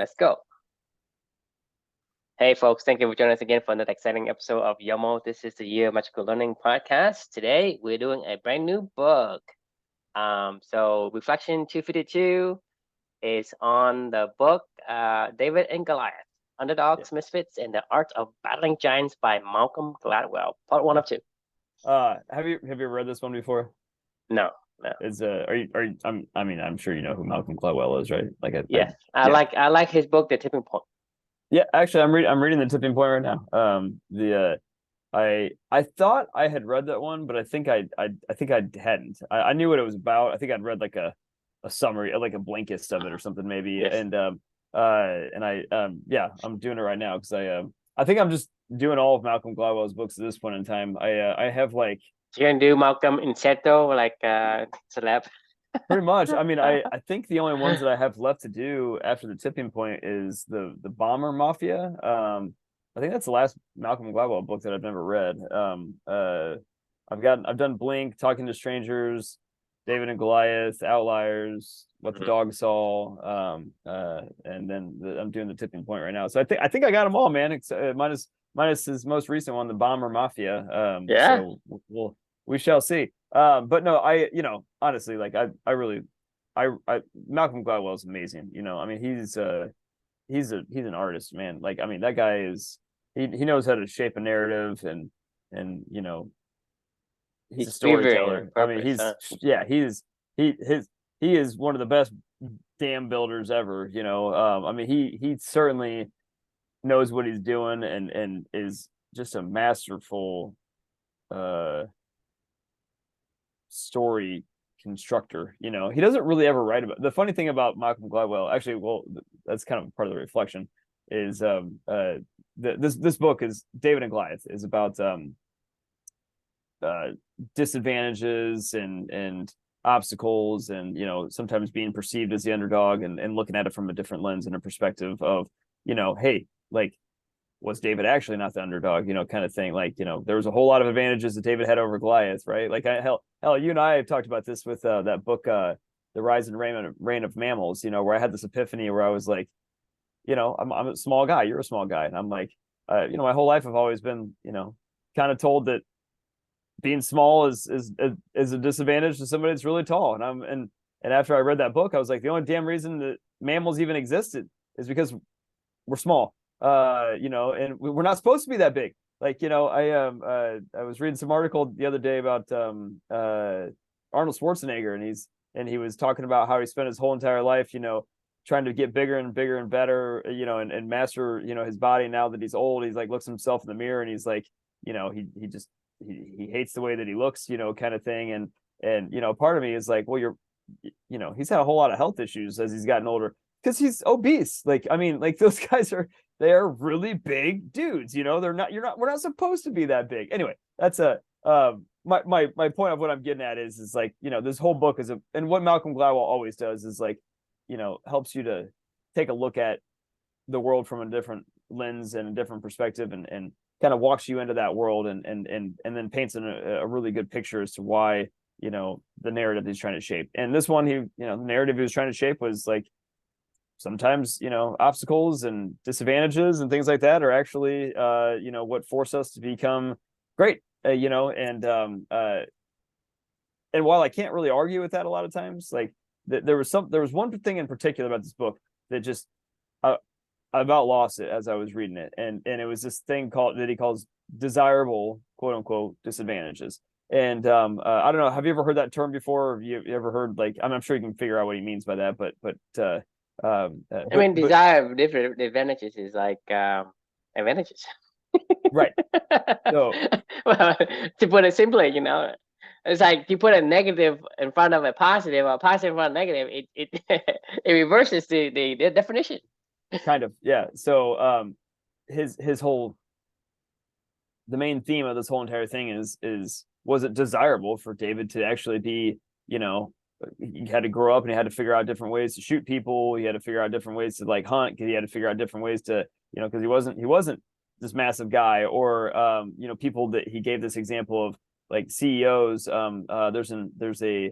Let's go. Hey, folks, thank you for joining us again for another exciting episode of Yoml. This is the Year of Magical Learning podcast. Today, we're doing a brand new book. So Reflection 252 is on the book David and Goliath, Underdogs, Misfits, and the Art of Battling Giants by Malcolm Gladwell, part 1 of 2. Have you read this one before? No. I'm sure you know who Malcolm Gladwell is, right? I like his book, The Tipping Point. Yeah, actually, I'm reading The Tipping Point right now. I thought I had read that one, but I think I hadn't. I knew what it was about. I think I'd read like a summary, like a Blinkist of it or something maybe. Yes. And I'm doing it right now because I think I'm just doing all of Malcolm Gladwell's books at this point in time. I have like. You can do Malcolm Insetto, like celeb. Pretty much. I mean, I think the only ones that I have left to do after The Tipping Point is the Bomber Mafia. I think that's the last Malcolm Gladwell book that I've never read. I've done Blink, Talking to Strangers, David and Goliath, Outliers, What the Dog Saw, and then I'm doing The Tipping Point right now. So I think I got them all, man. Minus his most recent one, the Bomber Mafia. So we shall see. But no, honestly, like I Malcolm Gladwell is amazing. I mean, he's an artist, man. Like, I mean, that guy is, he knows how to shape a narrative and he's a storyteller. I mean, he is one of the best dam builders ever. I mean, he certainly knows what he's doing and is just a masterful story constructor. He doesn't really ever write about. The funny thing about Malcolm Gladwell, actually, well, that's kind of part of the reflection, is this book is David and Goliath is about disadvantages and obstacles and sometimes being perceived as the underdog and looking at it from a different lens and a perspective of hey, like, was David actually not the underdog, kind of thing. Like, there was a whole lot of advantages that David had over Goliath, right? Like, hell, you and I have talked about this with that book, The Rise and Reign of Mammals, where I had this epiphany where I was like, I'm a small guy, you're a small guy. And I'm like, my whole life I've always been, kind of told that being small is a disadvantage to somebody that's really tall. And after I read that book, I was like, the only damn reason that mammals even existed is because we're small. And we're not supposed to be that big. Like, I was reading some article the other day about Arnold Schwarzenegger, and he was talking about how he spent his whole entire life, trying to get bigger and bigger and better, and master, his body. Now that he's old, he's like looks himself in the mirror and he's like, he hates the way that he looks, kind of thing. And part of me is like, well, he's had a whole lot of health issues as he's gotten older because he's obese. Like, I mean, like, those guys they're really big dudes, we're not supposed to be that big. Anyway, that's my point of what I'm getting at is like, this whole book and what Malcolm Gladwell always does is like, helps you to take a look at the world from a different lens and a different perspective and kind of walks you into that world and then paints a really good picture as to why, the narrative he's trying to shape. And this one, the narrative he was trying to shape was like, sometimes, obstacles and disadvantages and things like that are actually, what force us to become great, and while I can't really argue with that a lot of times, like there was one thing in particular about this book that just, I about lost it as I was reading it. And it was this thing that he calls desirable, quote unquote, disadvantages. And I don't know, have you ever heard that term before? Have you ever heard, like, I'm sure you can figure out what he means by that, but desire different advantages is like advantages. Right. So, well, to put it simply, it's like you put a negative in front of a positive or a positive in front of negative, it it reverses the definition. Kind of, yeah. So his whole, the main theme of this whole entire thing is was it desirable for David to actually be, he had to grow up and he had to figure out different ways to shoot people. He had to figure out different ways to like hunt, because he had to figure out different ways to, because he wasn't this massive guy, or people that he gave this example of, like CEOs. There's a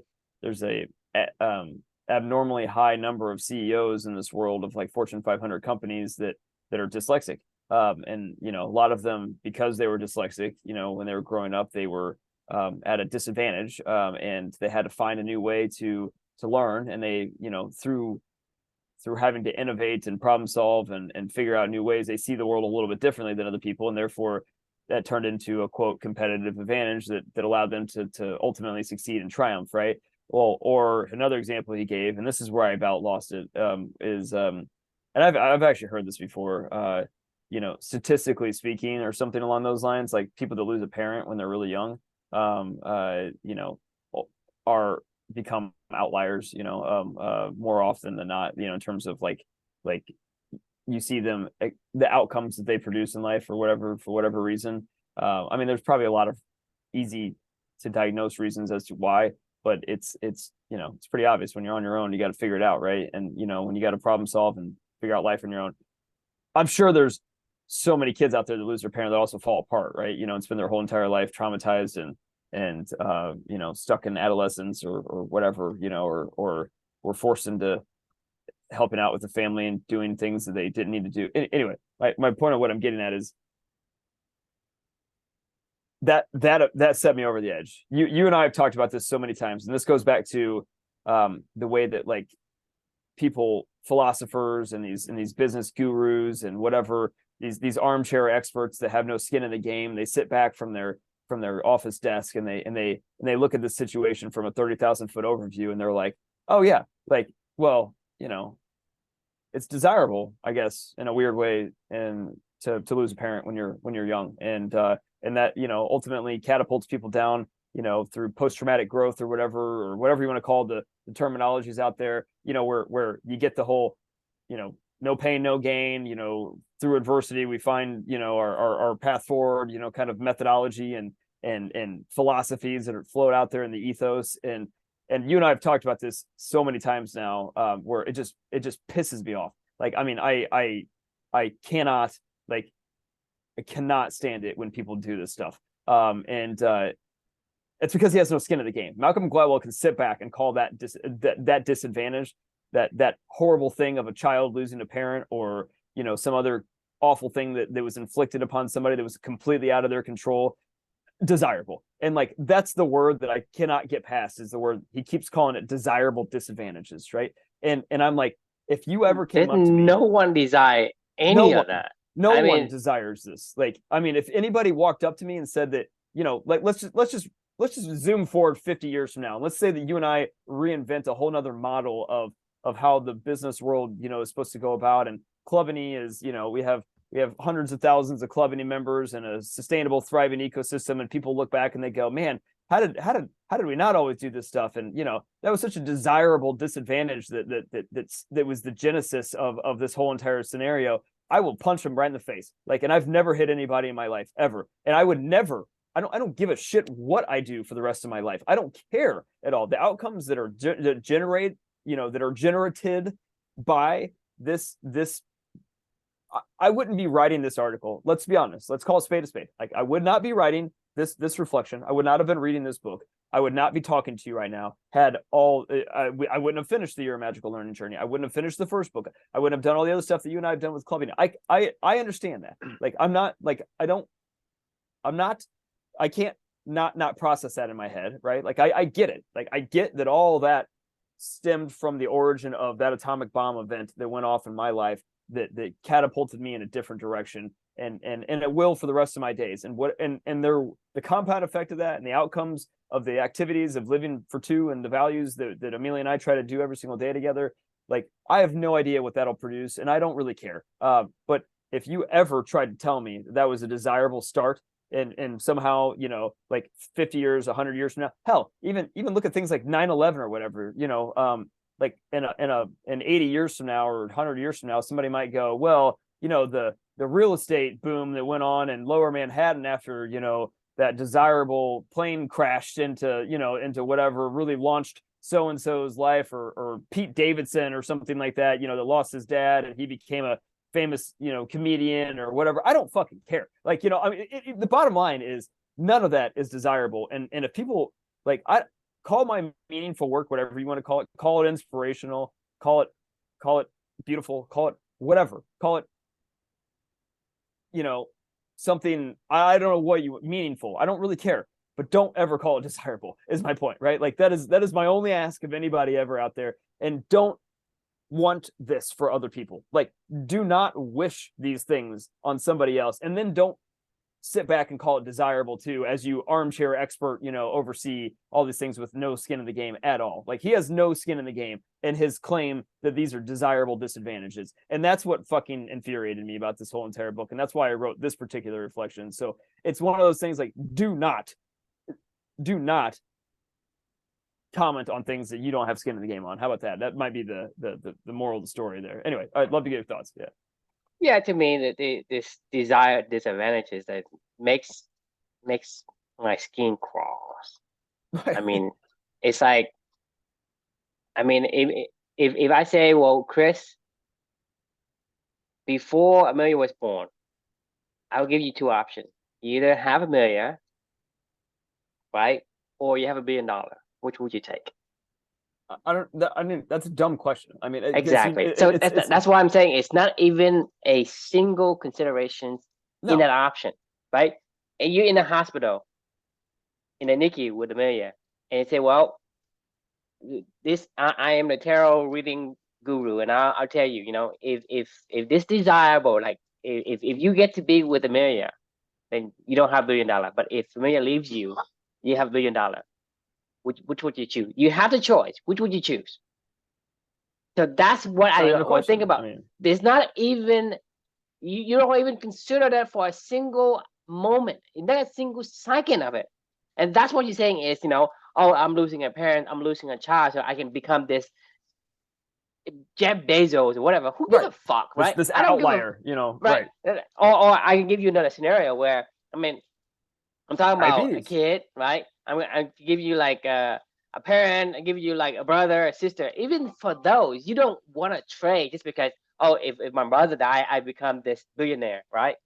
abnormally high number of CEOs in this world of like Fortune 500 companies that are dyslexic. And a lot of them, because they were dyslexic, when they were growing up, they were at a disadvantage, and they had to find a new way to learn. And they, through having to innovate and problem solve and figure out new ways, they see the world a little bit differently than other people, and therefore that turned into a quote competitive advantage that allowed them to ultimately succeed and triumph, right? Well, or another example he gave, and this is where I about lost it, is and I've actually heard this before, statistically speaking, or something along those lines, like people that lose a parent when they're really young, are become outliers, more often than not, in terms of like you see them, the outcomes that they produce in life or whatever, for whatever reason. I mean, there's probably a lot of easy to diagnose reasons as to why, but it's pretty obvious. When you're on your own, you got to figure it out, right? And when you got to problem solve and figure out life on your own, I'm sure there's so many kids out there that lose their parent that also fall apart, right? And spend their whole entire life traumatized and stuck in adolescence or whatever, or were forced into helping out with the family and doing things that they didn't need to do. Anyway, my point of what I'm getting at is that set me over the edge. You and I have talked about this so many times, and this goes back to the way that like people, philosophers and these business gurus and whatever, these armchair experts that have no skin in the game, they sit back from their office desk and they look at the situation from a 30,000-foot overview, and they're like, oh yeah, like, well, it's desirable, I guess, in a weird way, and to lose a parent when you're young, and that ultimately catapults people down, through post-traumatic growth or whatever you want to call the terminologies out there, where you get the whole, no pain, no gain, through adversity, we find, our path forward, kind of methodology and philosophies that are float out there in the ethos. And you and I have talked about this so many times now, where it just pisses me off. Like, I mean, I cannot stand it when people do this stuff. And it's because he has no skin in the game. Malcolm Gladwell can sit back and call that disadvantage, that horrible thing of a child losing a parent, or some other awful thing that was inflicted upon somebody that was completely out of their control, desirable. And like, that's the word that I cannot get past, is the word he keeps calling it, desirable disadvantages, right? And I'm like, if you ever came up to me, no one desire any of that. No one desires this. Like, I mean, if anybody walked up to me and said that, like, let's just zoom forward 50 years from now. Let's say that you and I reinvent a whole nother model of how the business world, is supposed to go about. And Clubany is, we have hundreds of thousands of Clubany members and a sustainable, thriving ecosystem. And people look back and they go, man, how did we not always do this stuff? And that was such a desirable disadvantage that was the genesis of this whole entire scenario. I will punch them right in the face. Like, and I've never hit anybody in my life ever. And I would never. I don't give a shit what I do for the rest of my life. I don't care at all. The outcomes that are that are generated by this. I wouldn't be writing this article. Let's be honest. Let's call a spade a spade. Like, I would not be writing this reflection. I would not have been reading this book. I would not be talking to you right now. I wouldn't have finished the Your Magical Learning Journey. I wouldn't have finished the first book. I wouldn't have done all the other stuff that you and I have done with Clubbing. I understand that. Like, I can't not process that in my head, right? Like, I get it. Like, I get that all that stemmed from the origin of that atomic bomb event that went off in my life, that catapulted me in a different direction, and it will for the rest of my days. And the compound effect of that, and the outcomes of the activities of living for two, and the values that Amelia and I try to do every single day together, like, I have no idea what that'll produce, and I don't really care. But if you ever tried to tell me that was a desirable start, and somehow, like 50 years, 100 years from now, hell, even look at things like 9/11 or whatever, like in 80 years from now or 100 years from now, somebody might go, well, the real estate boom that went on in Lower Manhattan after, that desirable plane crashed into whatever really launched so-and-so's life, or Pete Davidson or something like that, that lost his dad and he became a famous, comedian or whatever. I don't fucking care. Like, I mean, the bottom line is none of that is desirable. And if people like, call my meaningful work whatever you want to call it inspirational, call it beautiful, call it whatever, call it, you know, something, I don't know what you meaningful, I don't really care, but don't ever call it desirable is my point, right? Like that is my only ask of anybody ever out there. And don't want this for other people. Like, do not wish these things on somebody else, and then don't sit back and call it desirable too, as you armchair expert, oversee all these things with no skin in the game at all. Like, he has no skin in the game in his claim that these are desirable disadvantages. And that's what fucking infuriated me about this whole entire book. And that's why I wrote this particular reflection. So it's one of those things, like, do not comment on things that you don't have skin in the game on. How about that? That might be the moral of the story there. Anyway, I'd love to get your thoughts. Yeah. Yeah, to me, this desired disadvantages that makes my skin crawls. I mean, it's like, I mean, if I say, well, Chris, before Amelia was born, I'll give you two options. You either have Amelia, right, or you have $1 billion. Which would you take? I mean, that's a dumb question. I mean, exactly. So that's why I'm saying it's not even a single consideration in that option, right? And you're in the hospital, in the NICU with Amelia, and you say, well, I am the tarot reading guru, and I'll tell you, if this desirable, like if you get to be with Amelia, then you don't have $1 billion. But if Amelia leaves you, you have $1 billion. Which would you choose? You have the choice. Which would you choose? So that's what I want to think about. I mean, there's not even, you don't even consider that for a single moment, not a single second of it. And that's what you're saying is, oh, I'm losing a parent, I'm losing a child, so I can become this Jeff Bezos or whatever. Who gives a fuck, right? This outlier, right? Or I can give you another scenario where, I mean, I'm talking about a kid, right? I give you like a parent, I give you like a brother, a sister. Even for those, you don't want to trade just because, oh, if my brother die, I become this billionaire, right?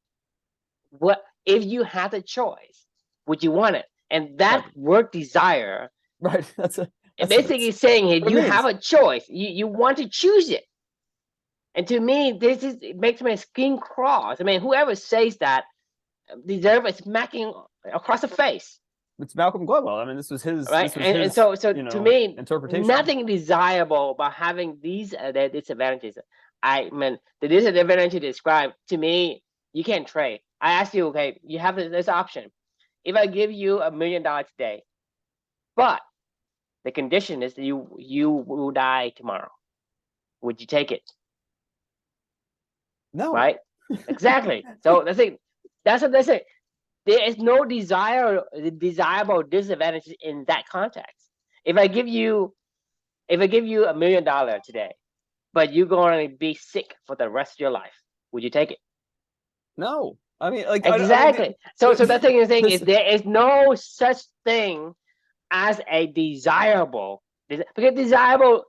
What if you had the choice? Would you want it? And that word desire, right? That's basically saying here, you have a choice. You want to choose it. And to me, it makes my skin crawl. I mean, whoever says that deserves a smacking across the face. It's Malcolm Gladwell. I mean, this was his right. So to me, interpretation. Nothing desirable about having these disadvantages. I mean, the disadvantage described to me, you can't trade. I asked you, okay, you have this option. If I give you $1 million today, but the condition is that you will die tomorrow, would you take it? No. Right. Exactly. So that's what they say. There is no desirable disadvantage in that context. If I give you $1 million today, but you're going to be sick for the rest of your life, would you take it? No. I mean, like, exactly. I mean, so the thing is there is no such thing as a desirable, because desirable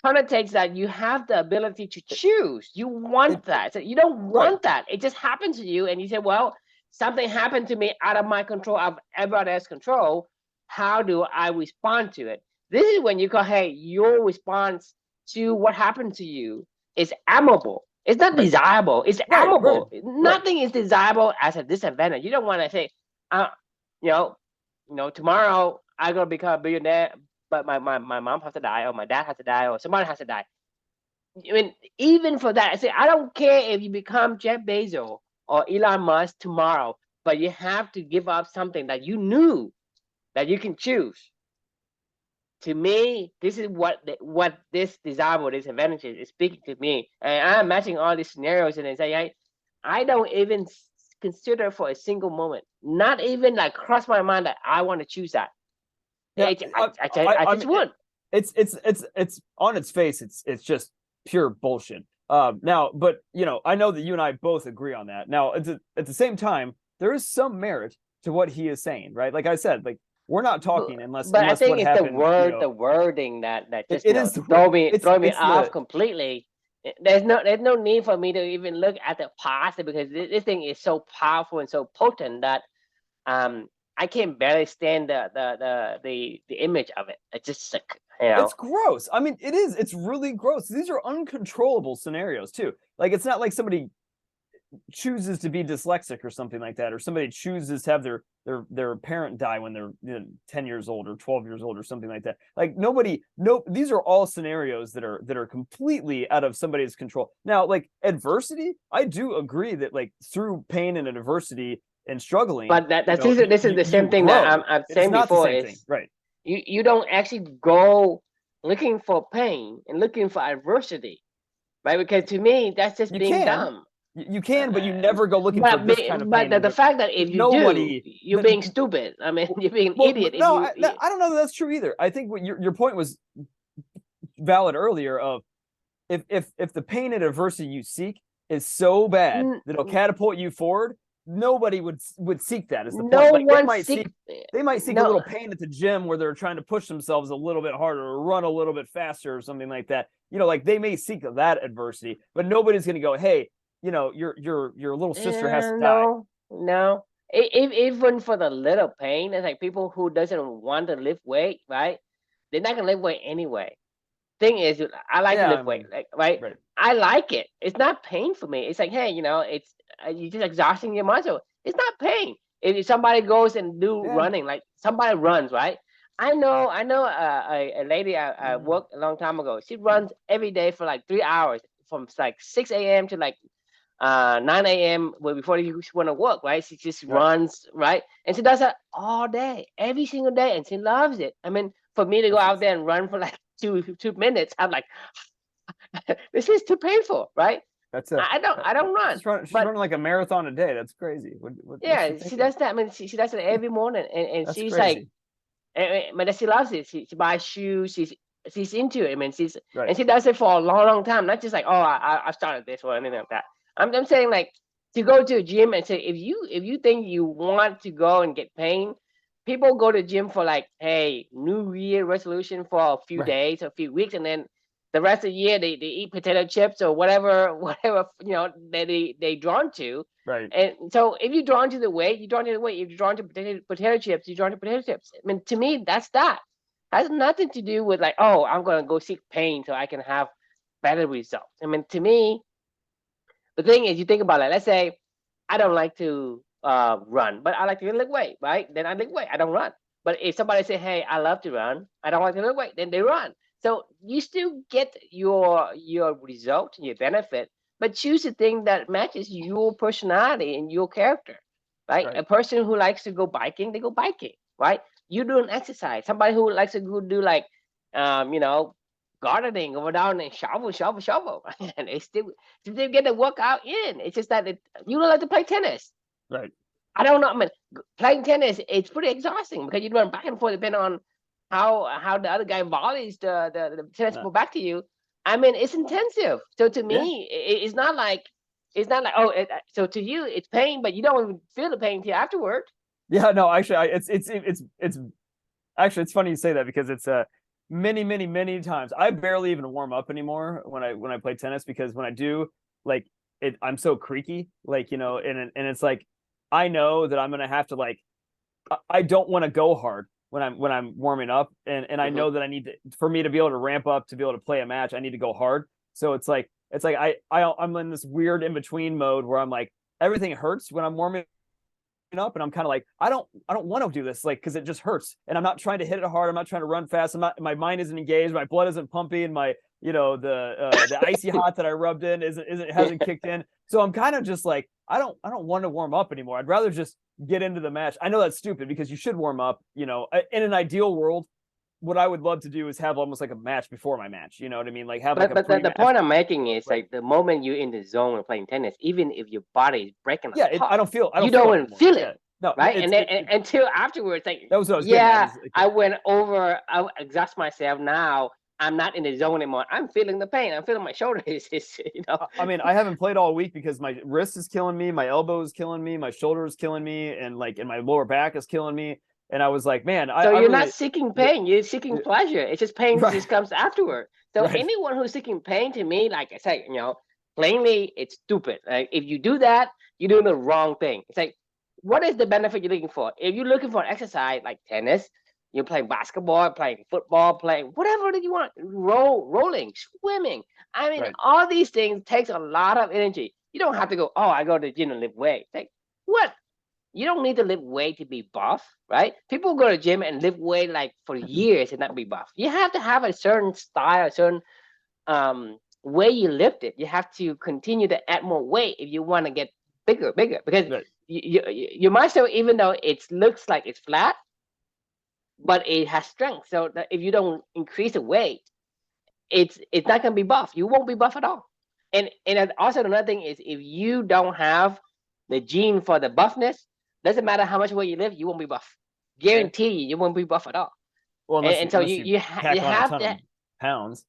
connotates that you have the ability to choose. You want that. So you don't want that. It just happens to you, and you say, well, something happened to me out of my control, of everybody else's control. How do I respond to it? This is when you go, hey, your response to what happened to you is admirable. It's not desirable. It's admirable. Nothing is desirable as a disadvantage. You don't want to say, tomorrow I'm gonna become a billionaire, but my mom has to die, or my dad has to die, or somebody has to die. I mean, even for that, I say, I don't care if you become Jeff Bezos or Elon Musk tomorrow, but you have to give up something that you knew that you can choose. To me, this is what this desirable disadvantage is speaking to me. And I'm matching all these scenarios, and I say, I don't even consider for a single moment, not even like cross my mind that I want to choose that. Yeah, I just would. It's on its face. It's just pure bullshit. Now, but I know that you and I both agree on that. Now, at the same time, there is some merit to what he is saying, right? Like I said, like, we're not talking unless. But unless I think it's happened, the wording that just throw me off completely. There's no need for me to even look at the past, because this thing is so powerful and so potent that I can barely stand the image of it. It's just like, you know. It's gross. I mean, it is. It's really gross. These are uncontrollable scenarios too. Like it's not like somebody chooses to be dyslexic or something like that, or somebody chooses to have their parent die when they're 10 years old or 12 years old or something like that. Like nobody, no, these are all scenarios that are completely out of somebody's control. Now, like adversity, I do agree that like through pain and adversity and struggling, But this is the same thing that grow. I'm It's saying not the before same thing, is right? you don't actually go looking for pain and looking for adversity, right? Because to me, that's just You being can, dumb. you can, but you never go looking for this kind of But pain. the fact that if you do, Nobody, you're being stupid. I mean, you're being an well, idiot if no, you. I don't know that that's true either. I think what your point was valid earlier of if the pain and adversity you seek is so bad that it'll catapult you forward, nobody would seek that. Is the point? No Like one seek. they might seek a No, little pain at the gym where they're trying to push themselves a little bit harder or run a little bit faster or something like that. You know, like they may seek that adversity, but nobody's going to go, hey, you know, your little sister has to die. no, no. Even for the little pain, it's like people who doesn't want to lift weight, right? They're not gonna lift weight anyway. Thing is, I like to Yeah, I lift weight, mean, like, right? right. I like it. It's not pain for me. It's like, hey, you know, it's you're just exhausting your muscle. It's not pain. If somebody goes and do Yeah. running, like somebody runs, right? I know a lady I worked a long time ago. She runs every day for like 3 hours, from like 6 a.m. to like 9 a.m. before you want to work, right? She just Right. runs, right? And she does that all day, every single day, and she loves it. I mean, for me to go That's out there and run for like 2 minutes, I'm like, this is too painful, right? that's a I don't run, she's but running like a marathon a day. That's crazy. What's she yeah, she thinking? does that. I mean, she does it every morning, and That's she's like, crazy. but she loves it. She buys shoes. She's into it. I mean, Right. she does it for a long, long time. Not just like, oh, I started this or anything like that. I'm saying like to go to a gym and say if you think you want to go and get pain, people go to the gym for like, hey, New Year resolution for a few Right. days, a few weeks, and then the rest of the year they eat potato chips or whatever you know they drawn to. Right. And so if you're drawn to the weight, you're drawn to the weight. If you're drawn to potato chips, you're drawn to potato chips. I mean, to me, that's that. Has nothing to do with like, oh, I'm gonna go seek pain so I can have better results. I mean, to me, the thing is, you think about it. Let's say I don't like to run, but I like to lift weight, right? Then I lift weight. I don't run. But if somebody say, hey, I love to run, I don't like to lift weight, then they run. So you still get your result, your benefit, but choose the thing that matches your personality and your character, right? Right. A person who likes to go biking, they go biking, right? You do an exercise. Somebody who likes to go do like, you know, gardening, go down and shovel, and they get the workout in. It's just that you don't like to play tennis. Right. I don't know. I mean, playing tennis, it's pretty exhausting because you run back and forth depending on how the other guy volleys the tennis Uh, ball back to you. I mean, it's intensive. So to yeah. me, it's not like oh, so to you it's pain, but you don't even feel the pain till afterward. Yeah. No, actually, it's actually it's funny you say that because it's many times I barely even warm up anymore when I play tennis because when I do like I'm so creaky like you know and it's like I know that I'm gonna have to like I don't want to go hard when I'm warming up and I Mm-hmm. know that I need to for me to be able to ramp up to be able to play a match I need to go hard so it's like I'm in this weird in between mode where I'm like everything hurts when I'm warming up and I'm kind of like I don't want to do this like because it just hurts and I'm not trying to hit it hard I'm not trying to run fast I'm not my mind isn't engaged my blood isn't pumping and my you know the icy hot that I rubbed in isn't hasn't kicked in so I'm kind of just like I don't want to warm up anymore I'd rather just get into the match I know that's stupid because you should warm up you know in an ideal world what I would love to do is have almost like a match before my match you know what I mean like have like But a the pre-match point I'm making is right like the moment you're in the zone and playing tennis, even if your body is breaking yeah apart, I you don't feel don't it even anymore feel it, yeah no right? And then until afterwards, like, that was what I was getting at yeah, is I went over, I exhaust myself. Now I'm not in the zone anymore. I'm feeling the pain. I'm feeling my shoulder is you know. I mean, I haven't played all week because my wrist is killing me, my elbow is killing me, my shoulder is killing me, and my lower back is killing me. And I was like, man, So I you're not really, seeking yeah, pain. You're seeking yeah, pleasure. It's just pain right, just comes afterward. So right, anyone who's seeking pain, to me, like I say, you know, plainly, it's stupid. Like if you do that, you're doing the wrong thing. It's like what is the benefit you're looking for? If you're looking for an exercise like tennis, you're playing basketball, playing football, playing whatever that you want, rolling, swimming. I mean, Right. all these things takes a lot of energy. You don't have to go, oh, I go to the gym and lift weight. Like, what? You don't need to lift weight to be buff, right? People go to the gym and lift weight like for years and not be buff. You have to have a certain style, a certain way you lift it. You have to continue to add more weight if you want to get bigger, because Right. your muscle, even though it looks like it's flat, but it has strength. So that if you don't increase the weight, it's not gonna be buff. You won't be buff at all. And also another thing is if you don't have the gene for the buffness, doesn't matter how much weight you lift, you won't be buff. Okay. Guarantee you won't be buff at all. Well, And so unless you you pack on a have ton of to. pounds.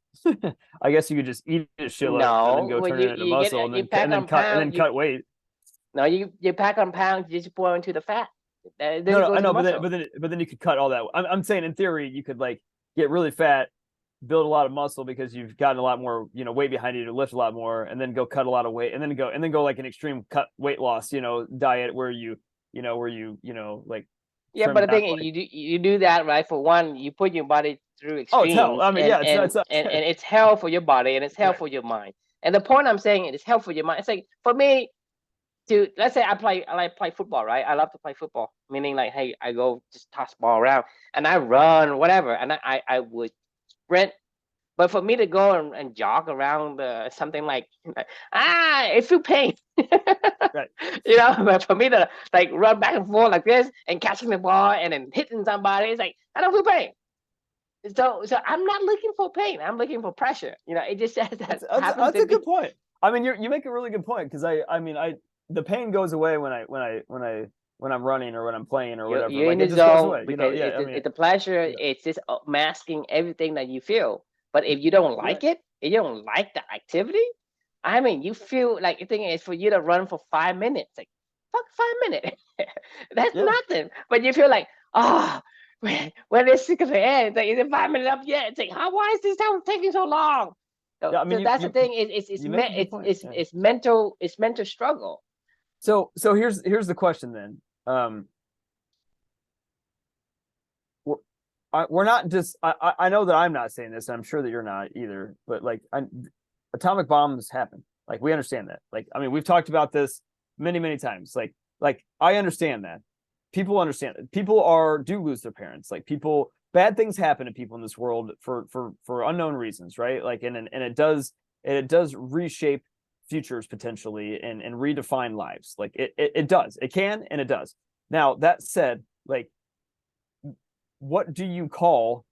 I guess you could just eat a shitload and then No, go well, turn it into muscle and you then pack on pounds. cut weight. No, you pack on pounds, you just pour into the fat. Then No, you no, go I to the know, muscle. but then you could cut all that. I'm saying in theory you could like get really fat, build a lot of muscle because you've gotten a lot more, weight behind you to lift a lot more, and then go cut a lot of weight, and then go like an extreme cut weight loss, diet where like Yeah, trim but the down thing is, like. you do that right. For one, you put your body through Oh, it's hell. extremes, I mean, yeah, it's and it's hell for your body and it's hell right. for your mind. And the point I'm saying is hell for your mind. It's like for me to let's say I like play football, right? I love to play football, meaning like, hey, I go just toss ball around and I run, whatever, and I would sprint. But for me to go and jog around something like it feel pain. Right. But for me to like run back and forth like this and catching the ball and then hitting somebody, it's like I don't feel pain. So I'm not looking for pain. I'm looking for pressure. It just says that happens That's to a good be. point. I mean, you make a really good point because the pain goes away when I'm running or when I'm playing or whatever. You're in Like the it just goes zone away. because Yeah. I mean, it's a pleasure. yeah, It's just masking everything that you feel. But if you don't you're right. like it, if you don't like the activity, I mean, you feel like the thing is for you to run for 5 minutes. Like, fuck 5 minutes. That's Yeah. nothing. But you feel like, oh, when is it gonna end? It's like, is it 5 minutes up yet? It's like, why is this time taking so long? So, Yeah. I mean, so that's the thing. you make a good point. Yeah. It's mental struggle. So here's the question then. We're not just. I know that I'm not saying this. And I'm sure that you're not either. But like, atomic bombs happen. Like we understand that. Like I mean, we've talked about this many times. Like I understand that. People understand that. People do lose their parents. Like bad things happen to people in this world for unknown reasons, right? Like and it does reshape futures potentially and redefine lives. Like it does. It can and it does. Now that said, like what do you call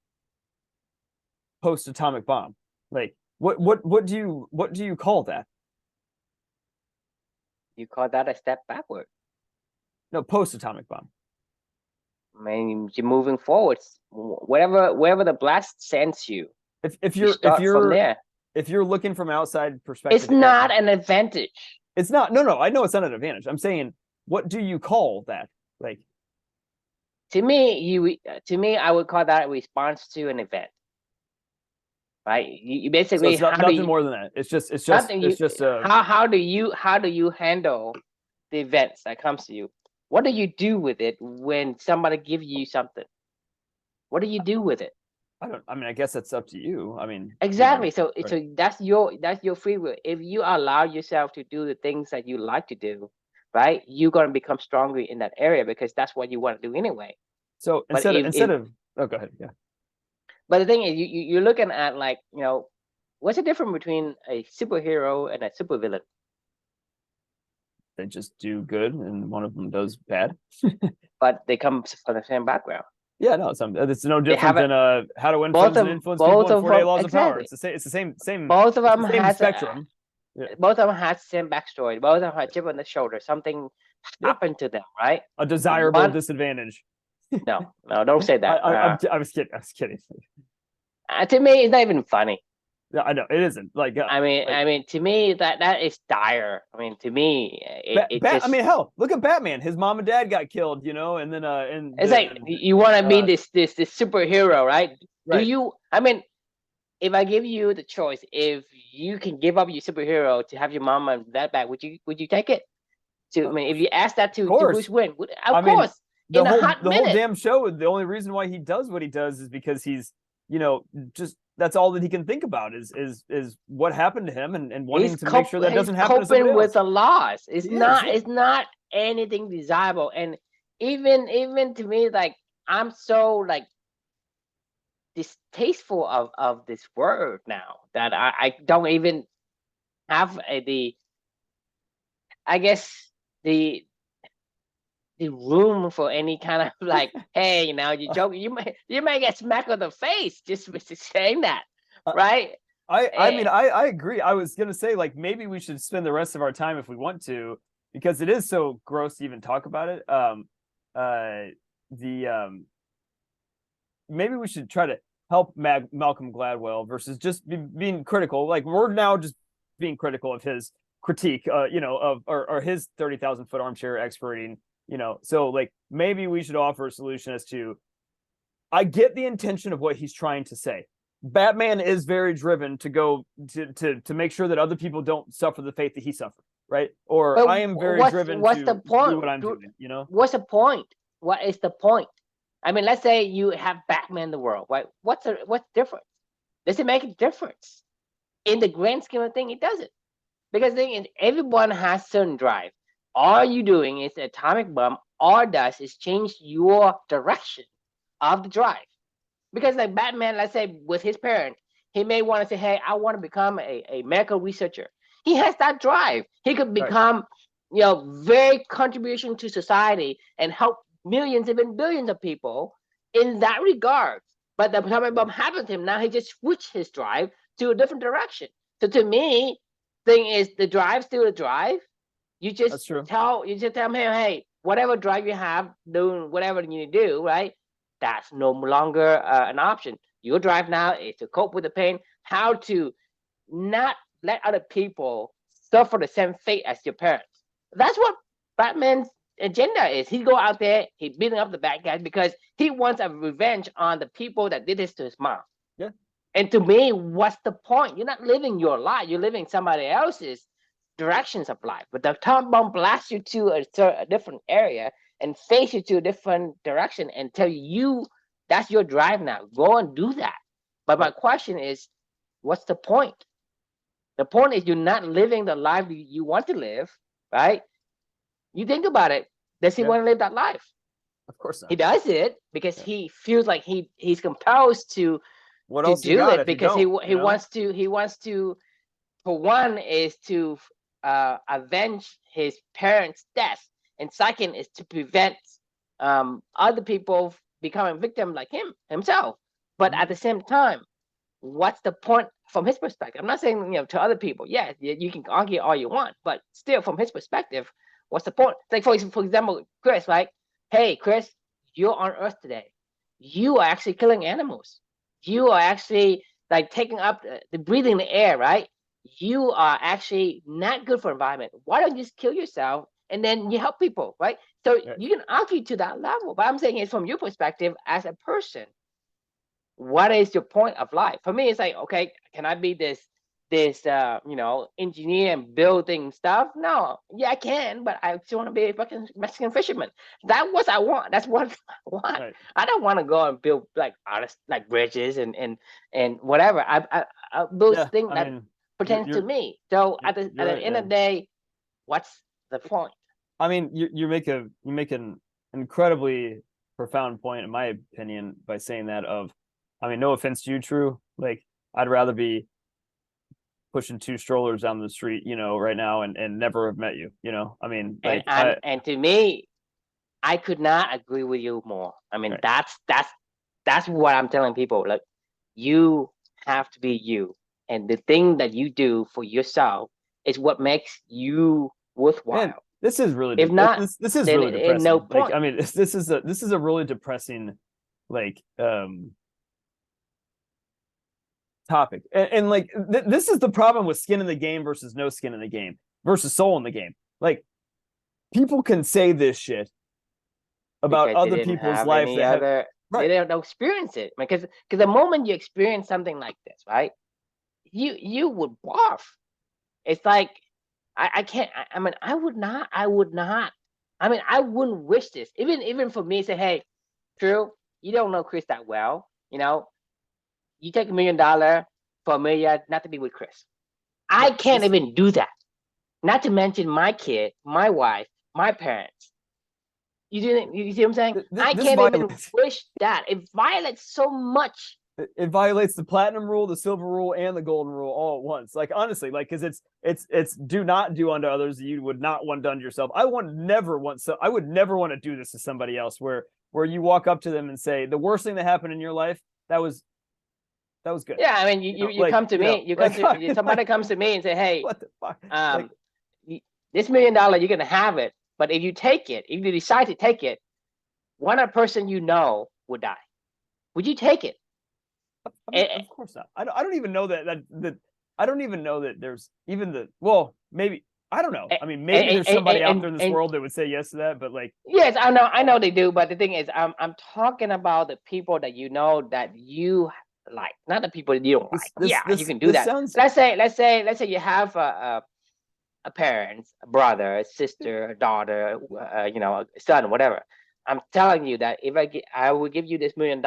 post atomic bomb? Like what do you call that? You call that a step backward. No, post atomic bomb. I mean, you're moving forwards. Wherever the blast sends you, If you you're start from there. if you're looking from outside It's perspective not an advantage. it's not. No, I know it's not an advantage. I'm saying, what do you call that? Like To me, I would call that a response to an event, right? You so basically it's not how do nothing you more than that. nothing you It's just how do you handle the events that comes to you? What do you do with it when somebody gives you something? What do you do with it? I mean, I guess that's up to you. I mean, Exactly. So right. so that's your free will. If you allow yourself to do the things that you like to do, right, you're gonna become stronger in that area because that's what you want to do anyway. So But instead if of oh, go ahead. Yeah, but the thing is, you're looking at like what's the difference between a superhero and a supervillain? they just do good, and one of them does bad. But they come from the same background. Yeah, no, it's no They different have than How to Win Friends and Influence People and 48 Laws of Power. exactly. It's the same. Both of It's them the same has spectrum. Yeah. both of them has the same backstory. Both of them have a chip on the shoulder. Something Yeah. happened to them, right? A desirable One, disadvantage. no, don't say that. I was kidding. I was kidding. To me, it's not even funny. Yeah, I know it isn't. Like, I mean, to me, that is dire. I mean, to me, it just. I mean, hell, look at Batman. His mom and dad got killed, and then and It's like you want to be this superhero, right? Right. Do you? I mean, if I give you the choice, if you can give up your superhero to have your mom and dad back, would you take it? To, I Of mean, if you ask that to Bruce course. Wayne, of I mean, course, in a hot the whole minute, damn show, the only reason why he does what he does is because he's, you know, just that's all that he can think about is what happened to him and wanting to make sure that he's doesn't happen to somebody coping with else. the loss. He is, yeah. It's not anything desirable. And even to me, like, I'm so like distasteful of this word now that I don't even have the, I guess, the the room for any kind of like, hey, you know, you joke, you might get smacked on the face just for saying that, Uh, right? I mean, I agree. I was gonna say, like, maybe we should spend the rest of our time if we want to, because it is so gross to even talk about it. The Maybe we should try to help Malcolm Gladwell versus just being critical. Like, we're now just being critical of his critique, you know, of or his 30,000 foot armchair experting, you know. So like, maybe we should offer a solution as to, I get the intention of what he's trying to say. Batman is very driven to go to make sure that other people don't suffer the fate that he suffered, right? Or But I am very driven what's the to do point? what I'm doing, you know? What's the point? What is the point? I mean, let's say you have Batman in the world, right? What's the difference? Does it make a difference? In the grand scheme of things, it doesn't. Because the thing is, everyone has certain drive. All you doing is atomic bomb. All it does is change your direction of the drive. Because like Batman, let's say with his parents, he may want to say, "Hey, I want to become a medical researcher." He has that drive. He could Right. become, you know, very contribution to society and help millions, even billions of people in that regard. But the atomic bomb happened to him. Now he just switched his drive to a different direction. So to me, thing is the drive still a drive. You That's just true. tell him, hey, whatever drive you have, doing whatever you need to do, right? That's no longer an option. Your drive now is to cope with the pain, how to not let other people suffer the same fate as your parents. That's what Batman's agenda is. He go out there, he beating up the bad guys because he wants a revenge on the people that did this to his mom. Yeah. And to me, what's the point? You're not living your life. You're living somebody else's directions of life. But the atomic bomb blasts you to a different area and face you to a different direction and tell you that's your drive now. Go and do that. But my question is, what's the point? The point is you're not living the life you want to live, right? You think about it. Does he Yeah. want to live that life? Of course He not. does it because he feels like he's compelled What to else you do got it if you because don't, you know? he wants to, for one is to avenge his parents' death, and second is to prevent other people becoming victim like himself. But at the same time, what's the point from his perspective? I'm not saying, you know, to other people. Yeah, you can argue all you want, but still from his perspective, what's the point? Like for example, Chris, right? Hey, Chris, you're on Earth today. You are actually killing animals. You are actually like taking up the breathing the air, right? You are actually not good for environment. Why don't you just kill yourself and then you help people, right? So Right. you can argue to that level. But I'm saying it's from your perspective as a person, what is your point of life? For me, it's like, okay, can I be this you know, engineer and building stuff? No, yeah, I can, but I still want to be a fucking Mexican fisherman. That's what I want. That's what I want. Right. I don't want to go and build like artists, like bridges and whatever. I those Yeah. things I that mean, pertains to me. So at you're the right end of there. the day, what's the point? I mean, you make an incredibly profound point, in my opinion, by saying that. Of, I mean, no offense to you, True. Like, I'd rather be pushing two strollers down the street, you know, right now, and never have met you. You know, I mean, And like, I and to me, I could not agree with you more. I mean, right. that's what I'm telling people. Like, you have to be you, and the thing that you do for yourself is what makes you Man, worthwhile. this is really If not, this is then really in no depressing. Like, point. I mean, this is a really depressing, like, topic. And like, this is the problem with skin in the game versus no skin in the game versus soul in the game. Like, people can say this shit about Because they other didn't people's have life any that have, other, they right. don't experience it. Because the moment you experience something like this, right, you would barf. It's like I can't. I mean, I would not. I would not. I mean, I wouldn't wish this. Even for me, say, hey, Drew, you don't know Chris that well. You take $1 million for $1 million not to be with Chris. I Right. can't even do that. Not to mention my kid, my wife, my parents. You see what I'm saying? I This can't even violates. wish that. It violates so much. It violates the platinum rule, the silver rule, and the golden rule all at once. Like honestly, like because it's do not do unto others that you would not want done to yourself. I would never want to do this to somebody else where you walk up to them and say the worst thing that happened in your life that was good. Yeah, I mean, you come to me, somebody comes to me and say, hey, what the fuck? um, this $1 million, you're gonna have it, but if you take it, if you decide to take it, one other person would die. Would you take it? Of course not. I don't even know that I don't even know that there's even maybe I don't know. I mean, maybe there's somebody out there in this world that would say yes to that, but like yes, I know they do, but the thing is, I'm talking about the people that that you like, not the people that you don't like. You can do that. Let's say you have a parent, a brother, a sister, a daughter, a son, whatever. I'm telling you that if I will give you this $1 million,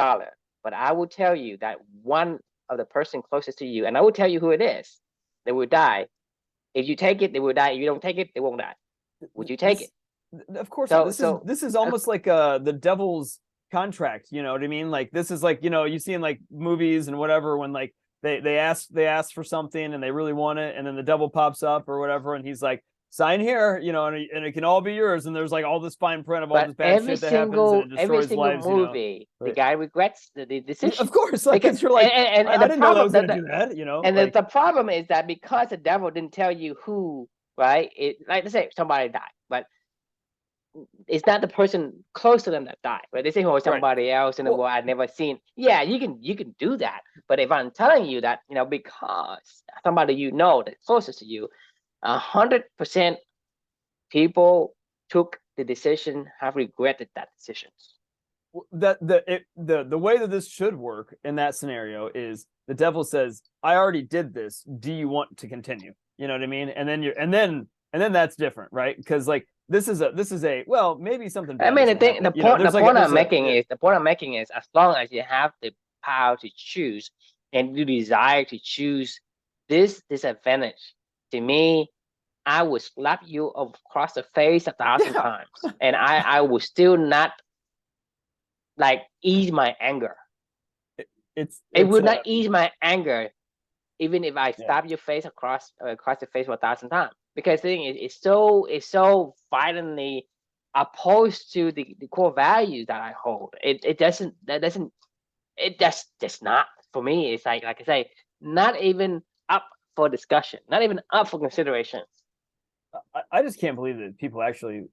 but I will tell you that one of the person closest to you, and I will tell you who it is, they will die. If you take it, they will die. If you don't take it, they won't die. Would you take it? Of course not. This is almost like the devil's contract. You know what I mean? Like this is like you see in like movies and whatever when like they ask for something and they really want it, and then the devil pops up or whatever, and he's like, sign here, and it can all be yours. And there's like all this fine print of all this bad shit that happens, and it destroys lives. Movie, the guy regrets the decision. Of course, like because you're like, and I didn't know that was going to do that. And like, the problem is that because the devil didn't tell you who, right? Like let's say somebody died, but it's not the person close to them that died, right? They say, oh, somebody else in the world I've never seen. Yeah, you can do that. But if I'm telling you that, because somebody that's closest to you, 100% people took the decision, have regretted that decision. The way that this should work in that scenario is the devil says, I already did this. Do you want to continue? You know what I mean? And then that's different, right? Because like this is a well, maybe something. I mean, the point I'm making is as long as you have the power to choose and you desire to choose this disadvantage, to me, I would slap you across the face 1,000 times, and I will still not like ease my anger. It would not ease my anger, even if I slap your face across the face 1,000 times. Because the thing is, it's so violently opposed to the core values that I hold. It just not for me. It's like I say, not even up for discussion, not even up for consideration. I just can't believe that people actually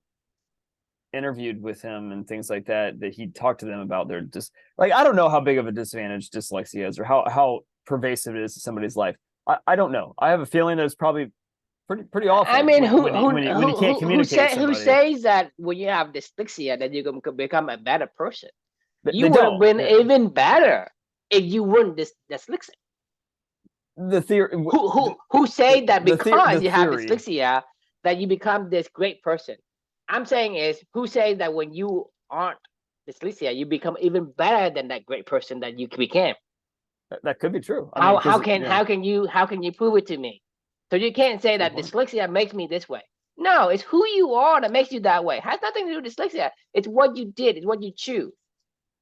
interviewed with him and things like that he talked to them about their like I don't know how big of a disadvantage dyslexia is or how pervasive it is to somebody's life. I don't know. I have a feeling that it's probably pretty awful. I mean, when you can't communicate who says that when you have dyslexia that you can become a better person? You would have been even better if you weren't dyslexic. The theory. Who say that because you have dyslexia that you become this great person? I'm saying is who says that when you aren't dyslexia you become even better than that great person that you became? That could be true. How can you prove it to me? So you can't say that dyslexia makes me this way. No, it's who you are that makes you that way. It has nothing to do with dyslexia. It's what you did. It's what you choose.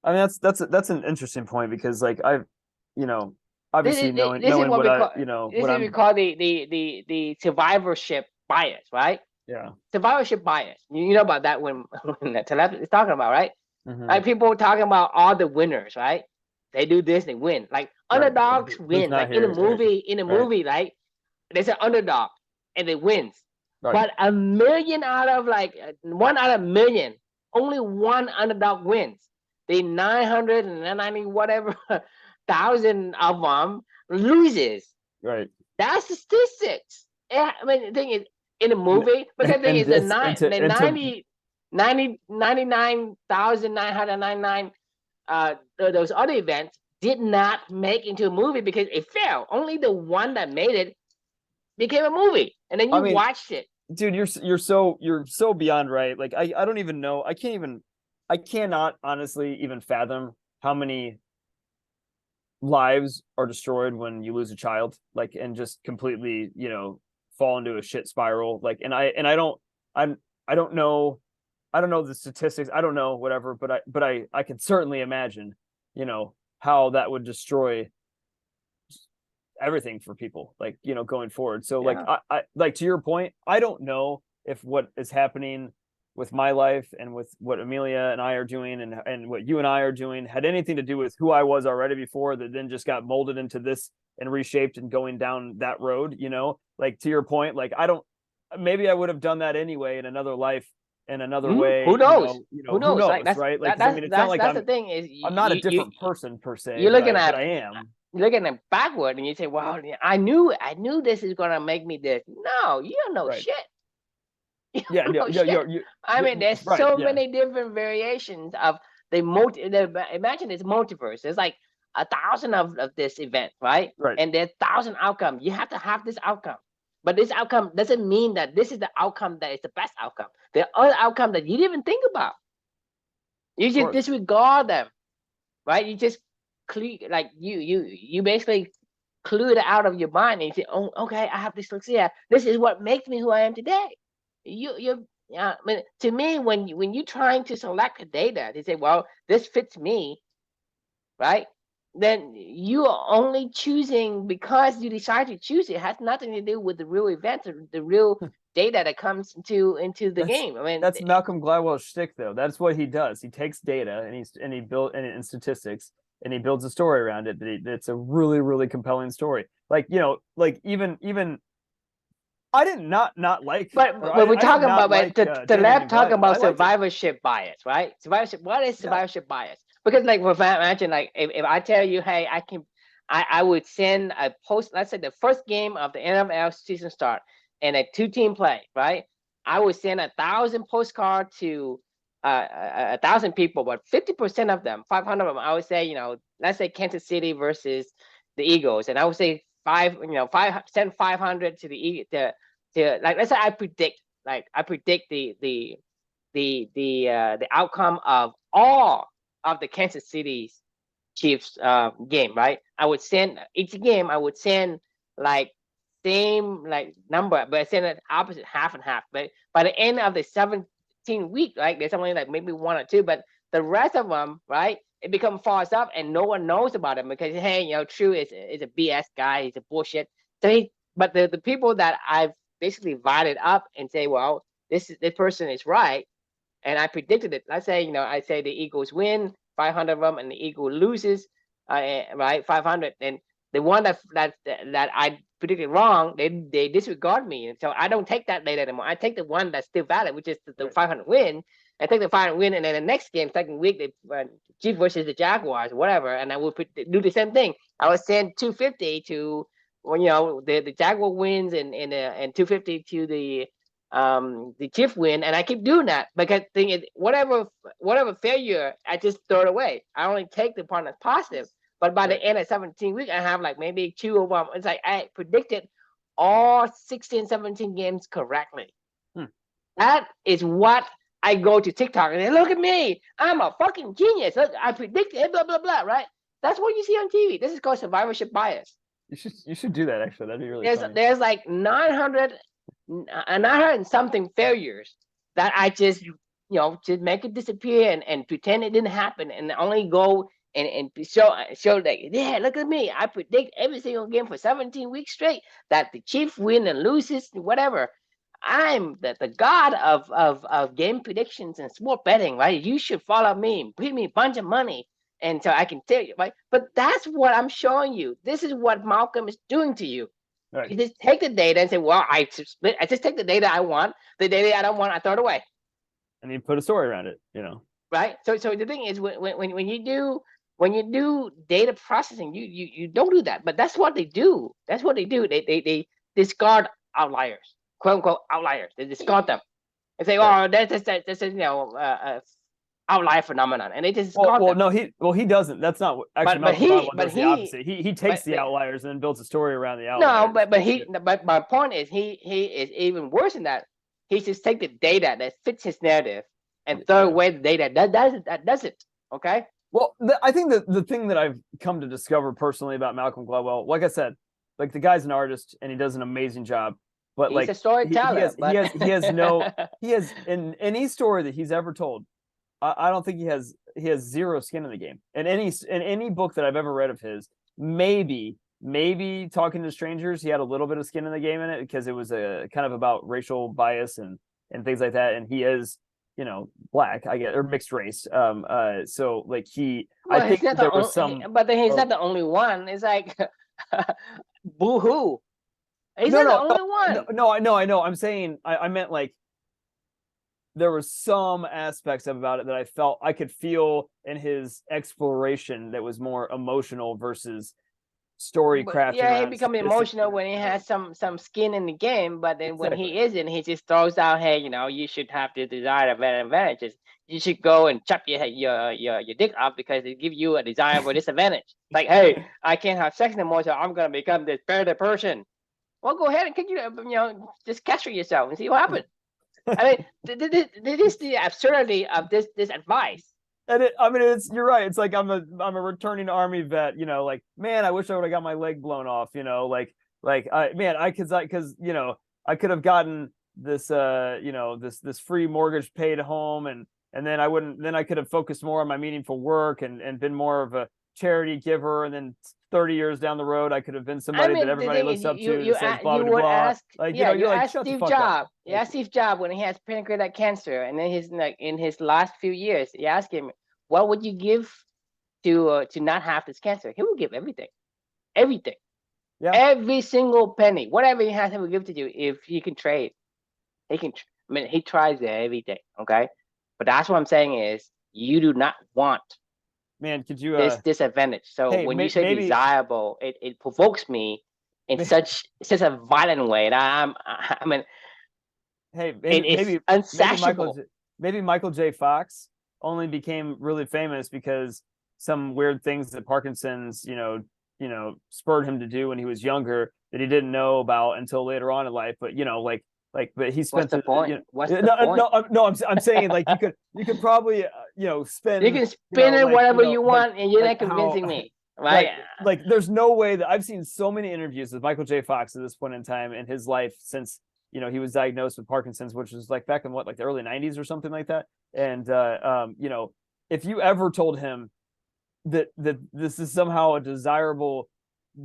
I mean, that's an interesting point because like I've, obviously knowing what we call the survivorship bias, right? Yeah. Survivorship bias. You know about that when Taleb is talking about, right? Mm-hmm. Like people talking about all the winners, right? They do this, they win. Like underdogs win. Like in a movie, like there's an underdog and it wins. Right. But 1 out of 1 out of 1,000,000, only one underdog wins. The 990 whatever thousand of them loses. Right. That's statistics. I mean, the thing is, in a movie, but the thing is, the 99,999 those other events did not make into a movie because it failed. Only the one that made it became a movie, and then I you mean, watched it. dude, you're so beyond right. Like I don't even know. I cannot honestly even fathom how many lives are destroyed when you lose a child, like, and just completely, fall into a shit spiral. Like, I'm I don't know, I don't know the statistics. I don't know whatever, but I can certainly imagine, how that would destroy everything for people, like, going forward. So like Yeah. I like, to your point, I don't know if what is happening with my life and with what Amelia and I are doing, and what you and I are doing, had anything to do with who I was already before, that then just got molded into this and reshaped and going down that road. Like, to your point, like, I don't, maybe I would have done that anyway in another life, in another Who way. knows? Who Who knows? Like knows, right? Like, because I mean, it's not like that's the thing is I'm not a you different person per se, you're but looking I but at I am. you're looking at backward, and you say, "Well, I knew this is gonna make me this." No, you don't know Right. shit. You Yeah, don't yeah, know yeah, shit. I mean, there's right, so yeah, many different variations of imagine it's multiverse. There's like 1,000 of this event, right? right. And there's 1,000 outcomes. You have to have this outcome. But this outcome doesn't mean that this is the outcome that is the best outcome. There are other outcomes that you didn't even think about. You Of just course. disregard them, right? You just like you basically clue it out of your mind, and you say, "Oh, okay, I have dyslexia. This is what makes me who I am today." You I mean, to me, when you trying to select the data, they say, "Well, this fits me," right? Then you are only choosing because you decide to choose it. It has nothing to do with the real events or the real data that comes into the That's game. I mean, that's Malcolm Gladwell's shtick, though. That's what he does. He takes data and he built and statistics, and he builds a story around it. It's a really, really compelling story. Like, like, even I did not like, or but we're I did talking not about like the David lab and talking Goliath. I about liked it. survivorship bias, right? Survivorship. What is Yeah. survivorship bias? Because like, if I imagine, like, if I tell you, hey, I would send a post. Let's say the first game of the NFL season start and a two-team play, right? I would send 1,000 postcard to 1,000 people, but 50% of them, 500 of them, I would say, let's say Kansas City versus the Eagles, and I would say send 500 to like, let's say I predict the outcome of all of the Kansas City's Chiefs game, right? I would send each game. I would send like same like number, but I send it opposite, half and half. But by the end of the 17 week, right, there's only like maybe one or two, but the rest of them, right, it becomes false up, and no one knows about him because, hey, True is a BS guy. He's a bullshit. But the people that I've basically divided up and say, well, this person is right, and I predicted it. Let's say, I say the Eagles win 500 of them, and the Eagle loses, right, 500. And the one that I predicted wrong, they disregard me, and so I don't take that data anymore. I take the one that's still valid, which is the Right. 500 win. I take the 500 win, and then the next game, second week, the Chiefs versus the Jaguars, whatever, and I will do the same thing. I would send 250 to, well, the Jaguar wins, and 250 to the Chief win, and I keep doing that because thing is, whatever failure, I just throw it away. I only take the part that's positive. But by the Right. end of 17 weeks, I have like maybe two of them. It's like I predicted all 16, 17 games correctly. Hmm. That is what I go to TikTok and they look at me. I'm a fucking genius. Look, I predicted it, blah blah blah. Right? That's what you see on TV. This is called survivorship bias. You should do that, actually. That'd be really There's funny. there's like 900 and something failures that I just make it disappear and pretend it didn't happen, and only go and show that, yeah, look at me, I predict every single game for 17 weeks straight that the Chiefs win and loses, whatever. I'm the god of game predictions and sport betting, right? You should follow me and pay me a bunch of money, and so I can tell you, right? But that's what I'm showing you. This is what Malcolm is doing to you. Right. You just take the data and say, well, I just take the data I want. The data I don't want, I throw it away. And you put a story around it. Right. So the thing is, when you do data processing, you don't do that. But that's what they do. That's what they do. They discard outliers, quote unquote outliers. They discard them and say, Right. oh, that's outlier phenomenon, and they just Well, discard them. he doesn't. That's not actually But but Malcolm he Gladwell but does the he opposite. He takes but, the but outliers and then builds a story around the no, outliers. but my point is he is even worse than that. He just take the data that fits his narrative and throw Yeah. away the data that doesn't. Okay. Well, I think that the thing that I've come to discover personally about Malcolm Gladwell, like I said, like the guy's an artist and he does an amazing job. But He's like a storyteller, but he has no he has in any story that he's ever told, I don't think he has zero skin in the game. In any book that I've ever read of his, maybe Talking to Strangers, he had a little bit of skin in the game in it because it was a kind of about racial bias and things like that. And he is, black, I guess, or mixed race. So like I well, he's think not that the there was only. some. But then he's Oh, not the only one. It's like, boo hoo. He's no, not the no, only one. no, I know. I'm saying I meant like there were some aspects about it that I felt I could feel in his exploration that was more emotional versus story But crafted yeah, he around becomes sadistic. emotional when he has some skin in the game. But then when Exactly. he isn't, he just throws out, "Hey, you should have the desired advantages. You should go and chop your dick off because it gives you a desirable disadvantage. Like, hey, I can't have sex anymore, so I'm gonna become this better person. Well, go ahead and just castrate yourself and see what happens. I mean, this is the absurdity of this advice. And I mean, you're right. It's like I'm a returning army vet. Like, man, I wish I would have got my leg blown off. Like because I could have gotten this this free mortgage paid home, and then I could have focused more on my meaningful work and been more of a charity giver. And then 30 years down the road, I could have been I somebody that mean, the everybody thing is, looks up to that says blah you blah would blah. ask, Like, yeah, you you're like, ask shut the Steve fuck up. Jobs, you ask Steve Jobs when he has pancreatic cancer, and then he's like in his last few years, you ask him, what would you give to not have this cancer? He will give everything, everything, Yeah. every single penny, whatever he has, he will give to you if he can trade. He can. I mean, he tries every day. Okay, but that's what I'm saying is you do not want Man, could you this disadvantage. So hey, when you say maybe desirable, it provokes me in such a violent way that I mean, hey, it is maybe Michael unsatiable. maybe Michael J. Fox only became really famous because some weird things that Parkinson's, spurred him to do when he was younger that he didn't know about until later on in life. But but he What's spent the the point? What's the no point? no I'm saying like you could probably You spend can spin it whatever you like want, and you're not how convincing me, right? there's no way that I've seen so many interviews with Michael J. Fox at this point in time in his life since he was diagnosed with Parkinson's, which was like back in the early 90s or something like that. And if you ever told him that this is somehow a desirable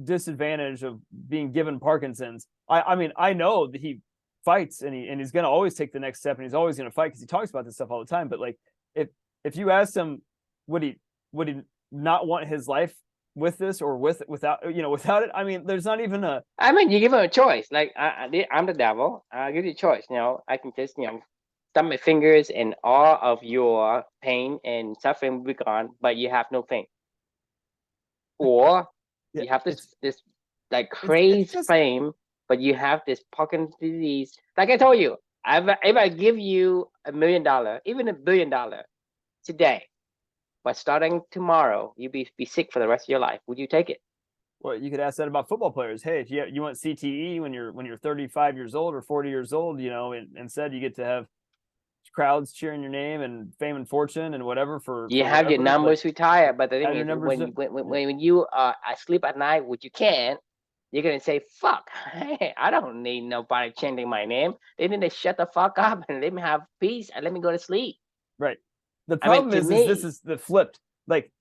disadvantage of being given Parkinson's, I mean, I know that he fights and he's going to always take the next step and he's always going to fight because he talks about this stuff all the time. But like, if you asked him, would he not want his life with this or without without it? I mean, there's not even a. I mean, you give him a choice. Like I'm the devil. I give you a choice. I can just stump my fingers and all of your pain and suffering will be gone, but you have no pain. Or Yeah, you have it's this like it's crazy just fame, but you have this Parkinson's disease. Like I told you, if I give you $1 million, even $1 billion today, but starting tomorrow, you be sick for the rest of your life. Would you take it? well, you could ask that about football players. Hey, if you want CTE when you're 35 years old or 40 years old, and instead you get to have crowds cheering your name and fame and fortune and whatever You for have your whatever. Like, numbers retired, but the thing have your is, numbers. when you asleep at night, which you can, you're gonna say, "Fuck, hey, I don't need nobody chanting my name. They need to shut the fuck up and let me have peace and let me go to sleep." Right. The I mean, problem to is this me, is the flipped. Like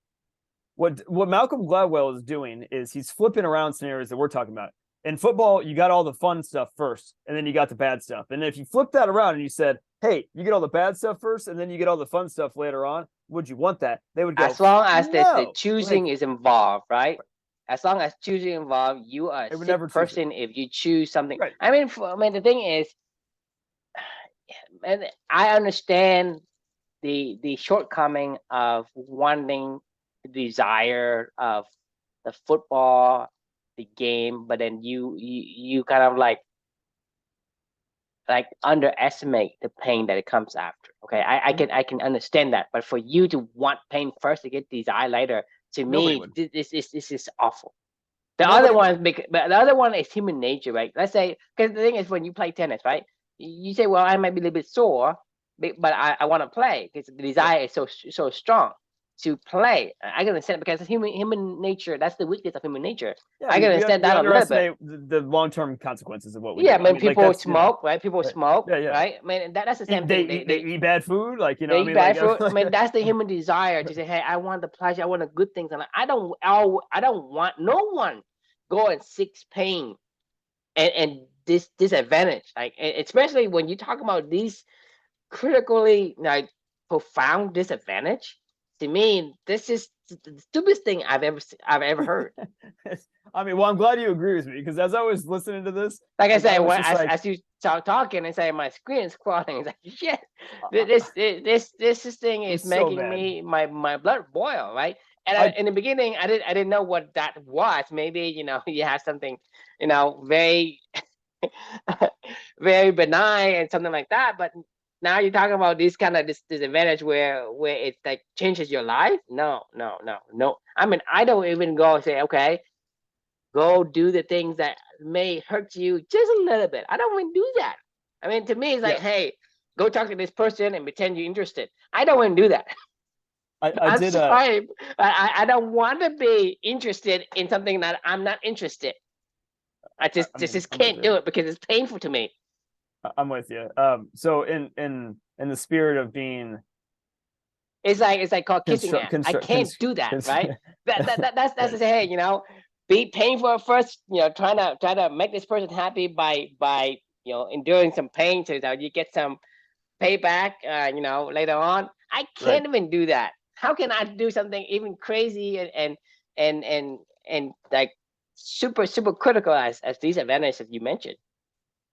what Malcolm Gladwell is doing is he's flipping around scenarios that we're talking about. In football, you got all the fun stuff first, and then you got the bad stuff. And if you flip that around and you said, "Hey, you get all the bad stuff first, and then you get all the fun stuff later on," would you want that? They would go, as long as the "No." choosing Like, is involved, right? As long as choosing involved, you are a they would sick never choose it. person if you choose something. Right. I mean, the thing is, and I understand the shortcoming of wanting the desire of the football, the game, but then you kind of like underestimate the pain that it comes after. Okay, I can understand that, but for you to want pain first to get desire later, to Nobody me, would. this is awful. The other Nobody would. one, but the other one is human nature, right? Let's say, because the thing is, when you play tennis, right? You say, well, I might be a little bit sore, but I want to play because the Yep. desire is so strong to play. I can understand it because human nature, that's the weakness of human nature. Yeah, I can understand we that a little bit. underestimate the long-term consequences of what we Yeah, I do. I mean, mean, like people that's smoke, right? People right. smoke, Yeah, yeah. right? I mean, that's the same thing. They eat bad food, like They I eat mean, like, bad food. I like mean, that's the human desire to say, "Hey, I want the pleasure. I want the good things." And I don't want no one go and seek pain and this disadvantage. Like, especially when you talk about these critically like profound disadvantage. To me, this is the stupidest thing I've ever heard. I mean, well, I'm glad you agree with me because as I was listening to this, Like I like I said, was when just like, as you start talking and say my screen is crawling, it's like shit. uh, This thing I is was so making mad. me my blood boil, right? And I in the beginning, I didn't know what that was. Maybe you have something very very benign and something like that. But now you're talking about this kind of this disadvantage where it like changes your life. No, no, no, no. I mean, I don't even go and say, okay, go do the things that may hurt you just a little bit. I don't even do that. I mean, to me, it's like, yeah, hey, go talk to this person and pretend you're interested. I don't even do that. I I'm did sorry. I don't want to be interested in something that I'm not interested. I I mean, just I'm with can't you. do it because it's painful to me. I'm with you. So in the spirit of being It's like called kissing construct ass. I can't do that, right? That's to say, hey, be painful at first, try to make this person happy by enduring some pain so that you get some payback, later on. I right. can't even do that. How can I do something even crazy and and like super critical as these advantages that you mentioned?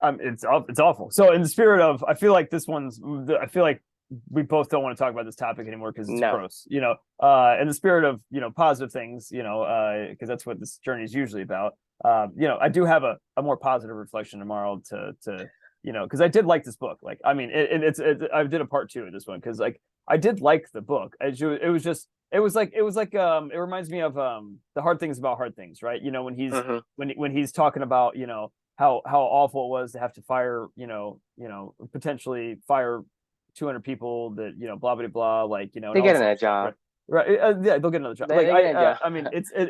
It's awful. So in the spirit of, I feel like I feel like we both don't want to talk about this topic anymore because it's No. gross. In the spirit of positive things, because that's what this journey is usually about. I do have a more positive reflection tomorrow to because I did like this book. Like, I mean, I did a part two of this one because like I did like the book. It reminds me of the hard things about hard things, right? When Hmm. when he's talking about how awful it was to have to fire potentially fire 200 people that blah blah blah, like and They all get this other another stuff, job. right? Right. Yeah, they'll get another job. Like They get a job. I mean, it's I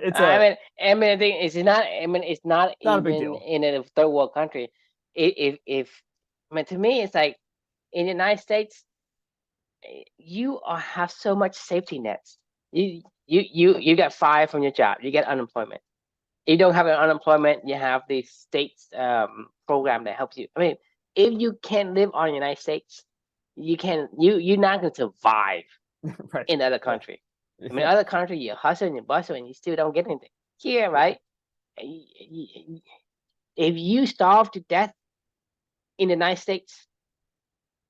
a mean, I think it's not. I mean, it's not not a big even deal. in a third world country. If I mean, to me, it's like in the United States, have so much safety nets. You get fired from your job. You get unemployment. If you don't have an unemployment, you have the state's program that helps you. I mean, if you can't live on the United States, you're not going to survive Right. in other Yeah. country. I mean, other country, you hustle and you bustle and you still don't get anything. Here, right? If you starve to death in the United States,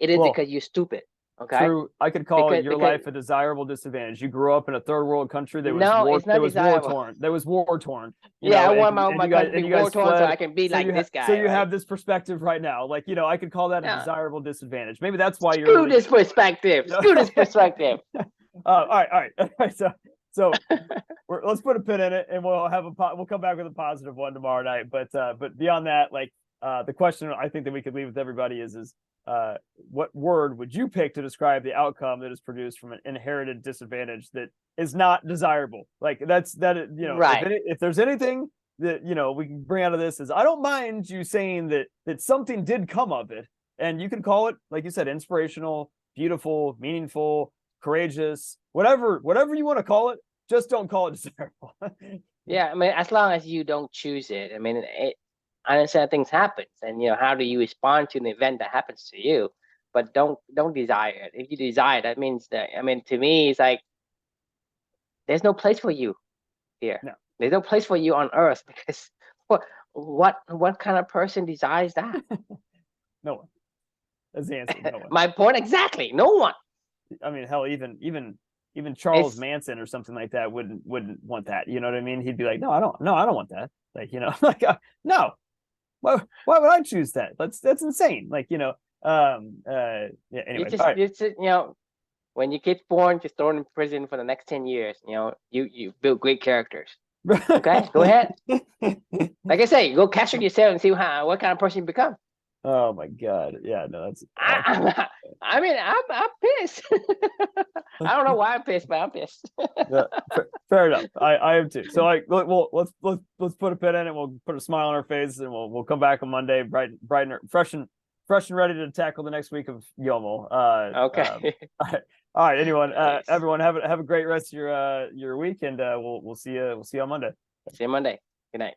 it is Well, because you're stupid. Okay? true. I could call your Because life a desirable disadvantage. You grew up in a third world country no, it's not that was war desirable. torn. That was war torn. Yeah, I want And my country to be you war guys torn so fled. I can be like this So guy, you right? have this perspective right now. Like, I could call that a Yeah. desirable disadvantage. Maybe that's why you're Screw only this perspective. Screw this perspective. all right. So let's put a pin in it, and we'll come back with a positive one tomorrow night. But beyond that, like the question I think that we could leave with everybody is what word would you pick to describe the outcome that is produced from an inherited disadvantage that is not desirable? Like Right. if there's anything that we can bring out of this is I don't mind you saying that something did come of it, and you can call it, like you said, inspirational, beautiful, meaningful, courageous, whatever you want to call it. Just don't call it desirable. Yeah, I mean, as long as you don't choose it. I mean, I understand things happen, and how do you respond to an event that happens to you? But don't desire it. If you desire, that means that. I mean, to me, it's like there's no place for you here. No, There's no place for you on Earth because what kind of person desires that? no one. That's the answer. No one. My point exactly. No one. I mean, hell, even Charles It's Manson or something like that wouldn't want that. You know what I mean? He'd be like, no, I don't want that. Like, like, no, why would I choose that? That's insane. Like, Yeah, You anyway, just, all right. when your kid's born, just throw them in prison for the next 10 years. You build great characters. Okay, go ahead. Like I say, go catch it yourself and see what kind of person you become. Oh my God. Yeah, no, that's awful. I mean, I'm pissed. I don't know why I'm pissed, but I'm pissed. Yeah, fair enough. I am too. So well, let's put a pin in it. We'll put a smile on our face, and we'll come back on Monday, bright and fresh and ready to tackle the next week of Yoml. Okay. All right. Anyone, Nice. everyone, have a great rest of your week, and we'll see you on Monday. See you Monday. Good night.